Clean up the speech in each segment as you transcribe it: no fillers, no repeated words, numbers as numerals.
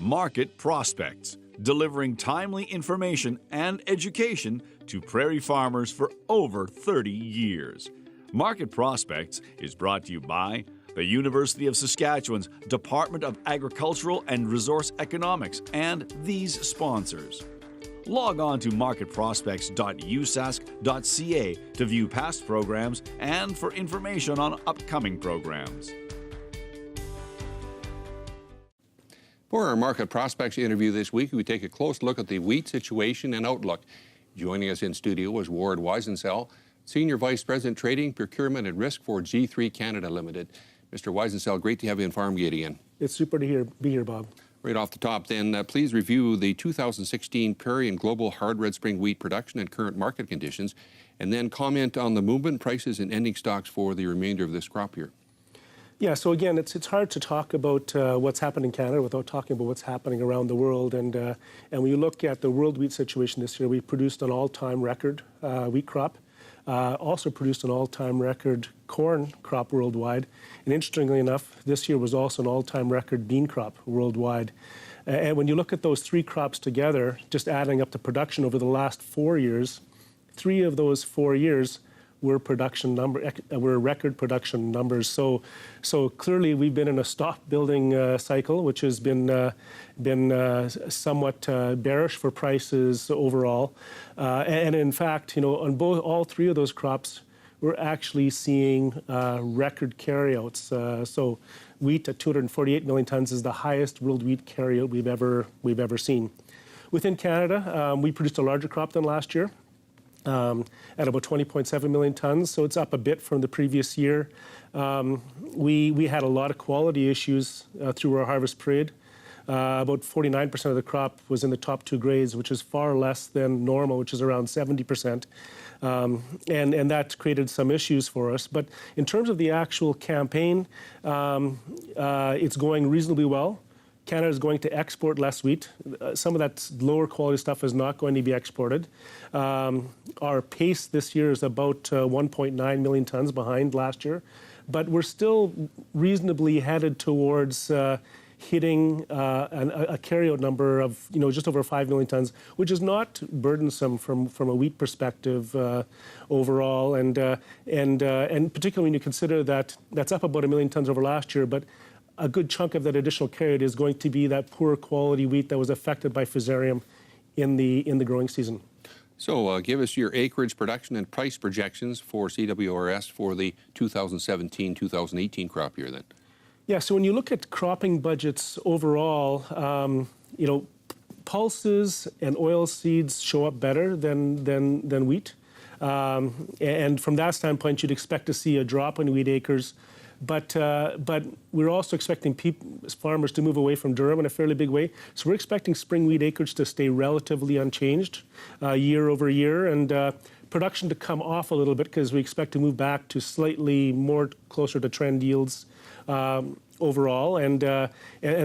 Market Prospects, delivering timely information and education to prairie farmers for over 30 years. Market Prospects is brought to you by the University of Saskatchewan's Department of Agricultural and Resource Economics and these sponsors. Log on to marketprospects.usask.ca to view past programs and for information on upcoming programs. For our Market Prospects interview this week, we take a close look at the wheat situation and outlook. Joining us in studio is Ward Weisensel, Senior Vice President Trading, Procurement and Risk for G3 Canada Limited. Mr. Weisensel, great to have you in Farmgate again. It's super to be here, Bob. Right off the top then, please review the 2016 Prairie and Global Hard Red Spring Wheat production and current market conditions, and then comment on the movement, prices, and ending stocks for the remainder of this crop year. Yeah, so again, it's hard to talk about what's happened in Canada without talking about what's happening around the world. And when you look at the world wheat situation this year, we produced an all-time record wheat crop, also produced an all-time record corn crop worldwide. And interestingly enough, this year was also an all-time record bean crop worldwide. And when you look at those three crops together, just adding up the production over the last 4 years, 3 of those 4 years were record production numbers. So clearly we've been in a stock building cycle, which has been somewhat bearish for prices overall. And in fact, you know, on all 3 of those crops, we're actually seeing record carryouts. So wheat at 248 million tons is the highest world wheat carryout we've ever seen. Within Canada, we produced a larger crop than last year. At about 20.7 million tons, so it's up a bit from the previous year. We had a lot of quality issues through our harvest period. About 49% of the crop was in the top 2 grades, which is far less than normal, which is around 70%. And that created some issues for us. But in terms of the actual campaign, it's going reasonably well. Canada is going to export less wheat. Some of that lower quality stuff is not going to be exported. Our pace this year is about 1.9 million tons behind last year, but we're still reasonably headed towards hitting a carryout number of just over 5 million tons, which is not burdensome from a wheat perspective overall, and particularly when you consider that that's up about 1 million tons over last year, but a good chunk of that additional carryout is going to be that poor quality wheat that was affected by fusarium in the growing season. So give us your acreage production and price projections for CWRS for the 2017-2018 crop year then. Yeah, so when you look at cropping budgets overall, pulses and oil seeds show up better than wheat. And from that standpoint, you'd expect to see a drop in wheat acres. But we're also expecting farmers to move away from durum in a fairly big way. So we're expecting spring wheat acreage to stay relatively unchanged year over year, and production to come off a little bit because we expect to move back to slightly more closer to trend yields overall, and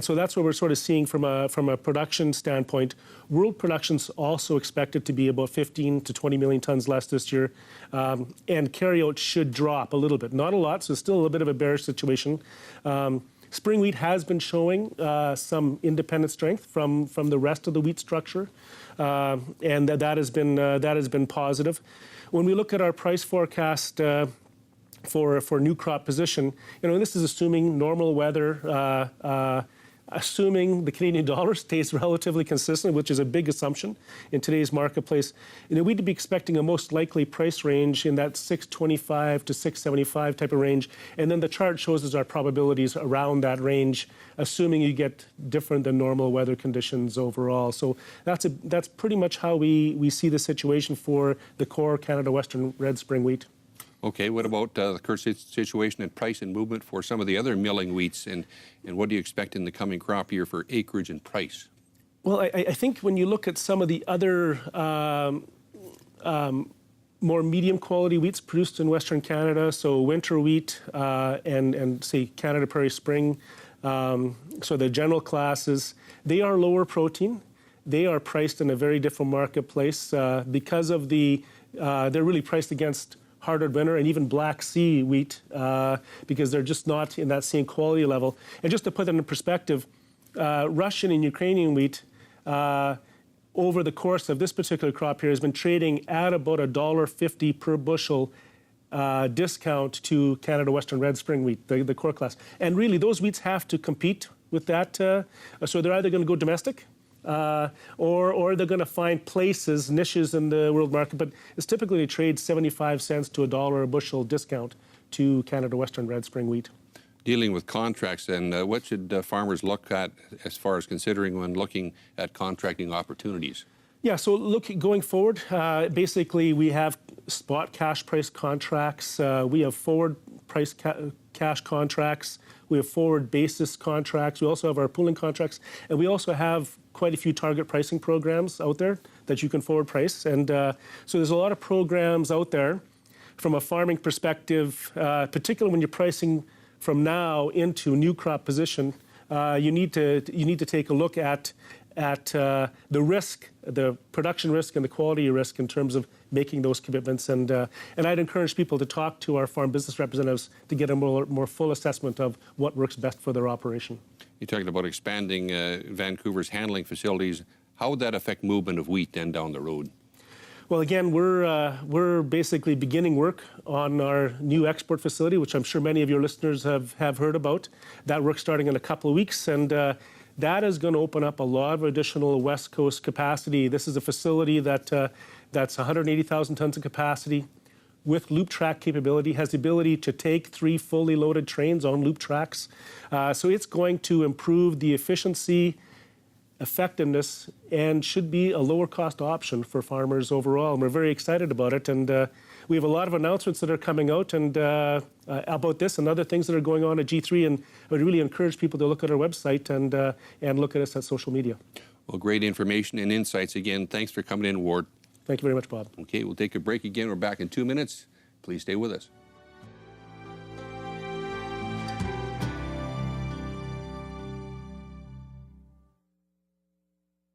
so that's what we're sort of seeing from a production standpoint. World production's also expected to be about 15 to 20 million tons less this year, and carryout should drop a little bit, not a lot, so still a little bit of a bearish situation. Spring wheat has been showing some independent strength from the rest of the wheat structure, and that has been positive. When we look at our price forecast for new crop position, this is assuming normal weather, assuming the Canadian dollar stays relatively consistent, which is a big assumption in today's marketplace. We'd be expecting a most likely price range in that 625 to 675 type of range, and then the chart shows us our probabilities around that range, assuming you get different than normal weather conditions overall. So that's pretty much how we see the situation for the core Canada Western Red Spring Wheat. Okay, what about the current situation and price and movement for some of the other milling wheats, and what do you expect in the coming crop year for acreage and price? Well, I think when you look at some of the other more medium quality wheats produced in Western Canada, so winter wheat and say Canada Prairie Spring, so the general classes, they are lower protein. They are priced in a very different marketplace because of they're really priced against hard red winter and even Black Sea wheat because they're just not in that same quality level. And just to put that in perspective, Russian and Ukrainian wheat over the course of this particular crop here has been trading at about $1.50 per bushel discount to Canada Western Red Spring wheat, the core class. And really, those wheats have to compete with that. So they're either going to go domestic or they're going to find places, niches in the world market. But it's typically they trade 75 cents to $1 a bushel discount to Canada Western Red Spring wheat. Dealing with contracts, and what should farmers look at as far as considering when looking at contracting opportunities? Yeah, so going forward, basically we have spot cash price contracts, we have forward price cash contracts, we have forward basis contracts, we also have our pooling contracts, and we also have quite a few target pricing programs out there that you can forward price. And so there's a lot of programs out there from a farming perspective, particularly when you're pricing from now into new crop position. You need to take a look at the risk, the production risk and the quality risk in terms of making those commitments. And I'd encourage people to talk to our farm business representatives to get a more full assessment of what works best for their operation. You're talking about expanding Vancouver's handling facilities. How would that affect movement of wheat then down the road? Well, again, we're basically beginning work on our new export facility, which I'm sure many of your listeners have heard about. That work's starting in a couple of weeks, and that is going to open up a lot of additional West Coast capacity. This is a facility that's 180,000 tons of capacity with loop track capability, has the ability to take 3 fully loaded trains on loop tracks. So it's going to improve the efficiency, effectiveness, and should be a lower cost option for farmers overall. And we're very excited about it. And we have a lot of announcements that are coming out and about this and other things that are going on at G3. And I would really encourage people to look at our website and look at us at social media. Well, great information and insights. Again, thanks for coming in, Ward. Thank you very much, Bob. Okay, we'll take a break again. We're back in 2 minutes. Please stay with us.